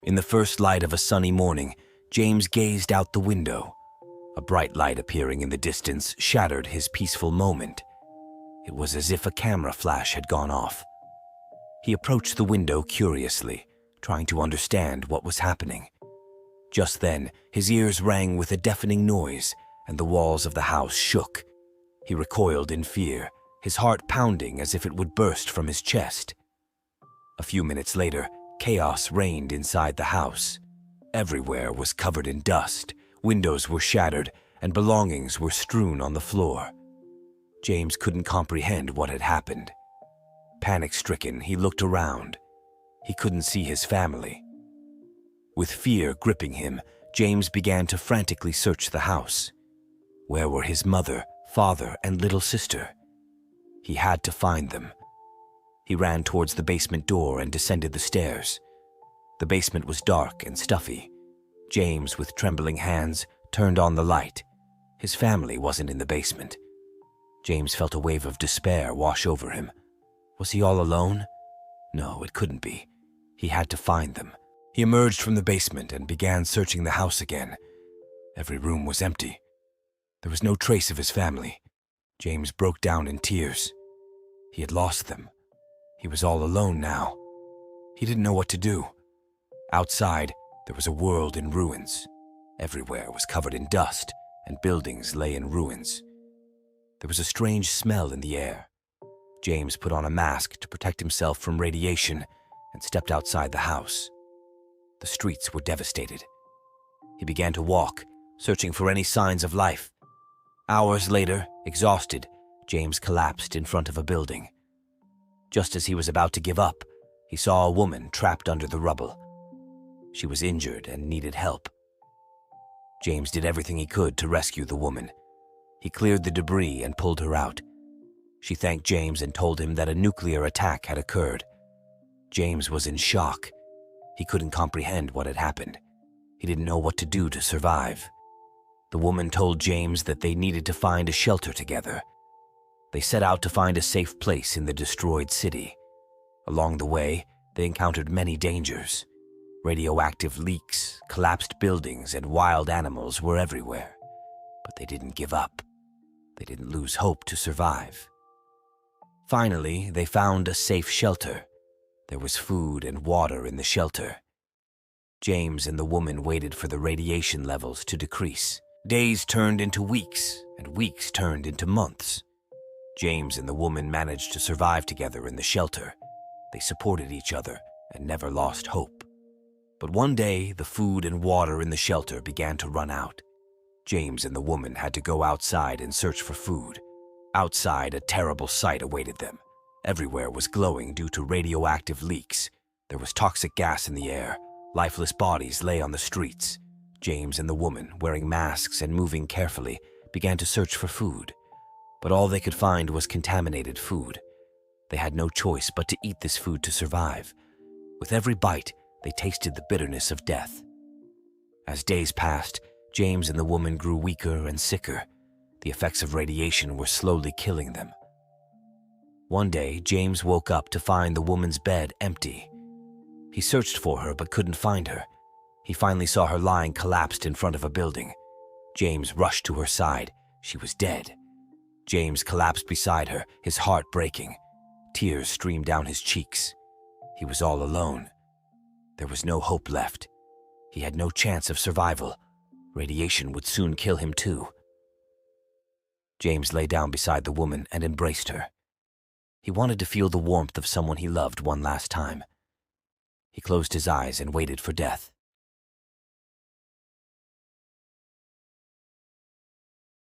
In the first light of a sunny morning, James gazed out the window. A bright light appearing in the distance shattered his peaceful moment. It was as if a camera flash had gone off. He approached the window curiously, trying to understand what was happening. Just then, his ears rang with a deafening noise, and the walls of the house shook. He recoiled in fear, his heart pounding as if it would burst from his chest. A few minutes later, chaos reigned inside the house. Everywhere was covered in dust, windows were shattered, and belongings were strewn on the floor. James couldn't comprehend what had happened. Panic-stricken, he looked around. He couldn't see his family. With fear gripping him, James began to frantically search the house. Where were his mother, father, and little sister? He had to find them. He ran towards the basement door and descended the stairs. The basement was dark and stuffy. James, with trembling hands, turned on the light. His family wasn't in the basement. James felt a wave of despair wash over him. Was he all alone? No, it couldn't be. He had to find them. He emerged from the basement and began searching the house again. Every room was empty. There was no trace of his family. James broke down in tears. He had lost them. He was all alone now. He didn't know what to do. Outside, there was a world in ruins. Everywhere was covered in dust, and buildings lay in ruins. There was a strange smell in the air. James put on a mask to protect himself from radiation and stepped outside the house. The streets were devastated. He began to walk, searching for any signs of life. Hours later, exhausted, James collapsed in front of a building. Just as he was about to give up, he saw a woman trapped under the rubble. She was injured and needed help. James did everything he could to rescue the woman. He cleared the debris and pulled her out. She thanked James and told him that a nuclear attack had occurred. James was in shock. He couldn't comprehend what had happened. He didn't know what to do to survive. The woman told James that they needed to find a shelter together. They set out to find a safe place in the destroyed city. Along the way, they encountered many dangers. Radioactive leaks, collapsed buildings, and wild animals were everywhere. But they didn't give up. They didn't lose hope to survive. Finally, they found a safe shelter. There was food and water in the shelter. James and the woman waited for the radiation levels to decrease. Days turned into weeks, and weeks turned into months. James and the woman managed to survive together in the shelter. They supported each other and never lost hope. But one day, the food and water in the shelter began to run out. James and the woman had to go outside and search for food. Outside, a terrible sight awaited them. Everywhere was glowing due to radioactive leaks. There was toxic gas in the air. Lifeless bodies lay on the streets. James and the woman, wearing masks and moving carefully, began to search for food. But all they could find was contaminated food. They had no choice but to eat this food to survive. With every bite, they tasted the bitterness of death. As days passed, James and the woman grew weaker and sicker. The effects of radiation were slowly killing them. One day, James woke up to find the woman's bed empty. He searched for her but couldn't find her. He finally saw her lying collapsed in front of a building. James rushed to her side. She was dead. James collapsed beside her, his heart breaking. Tears streamed down his cheeks. He was all alone. There was no hope left. He had no chance of survival. Radiation would soon kill him too. James lay down beside the woman and embraced her. He wanted to feel the warmth of someone he loved one last time. He closed his eyes and waited for death.